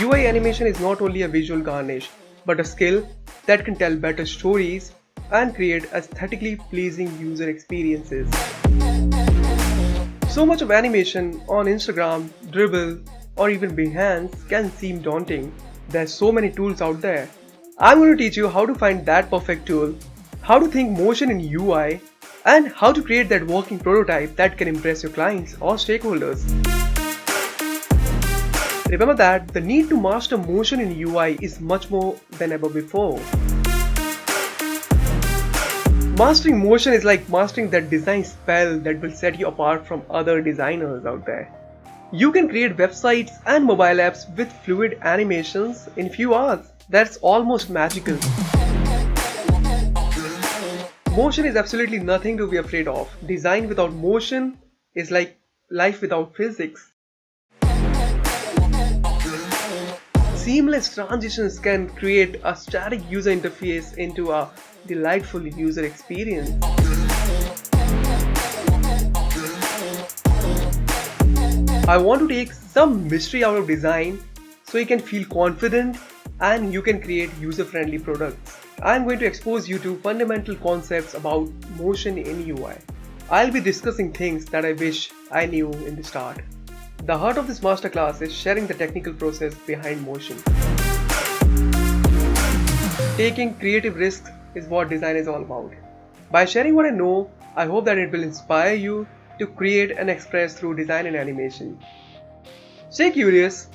UI animation is not only a visual garnish, but a skill that can tell better stories and create aesthetically pleasing user experiences. So much of animation on Instagram, Dribble, or even Behance can seem daunting. There's so many tools out there. I'm going to teach you how to find that perfect tool, how to think motion in UI, and how to create that working prototype that can impress your clients or stakeholders. Remember that the need to master motion in UI is much more than ever before. Mastering motion is like mastering that design spell that will set you apart from other designers out there. You can create websites and mobile apps with fluid animations in few hours. That's almost magical. Motion is absolutely nothing to be afraid of. Design without motion is like life without physics. Seamless transitions can create a static user interface into a delightful user experience. I want to take some mystery out of design so you can feel confident and you can create user-friendly products. I am going to expose you to fundamental concepts about motion in UI. I'll be discussing things that I wish I knew in the start. The heart of this masterclass is sharing the technical process behind motion. Taking creative risks is what design is all about. By sharing what I know, I hope that it will inspire you to create and express through design and animation. Stay curious,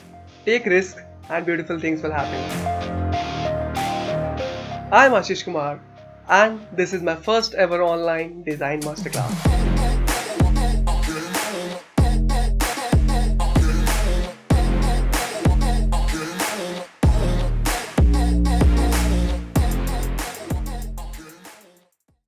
take risks, and beautiful things will happen. I'm Aashish Kumar, and this is my first ever online design masterclass.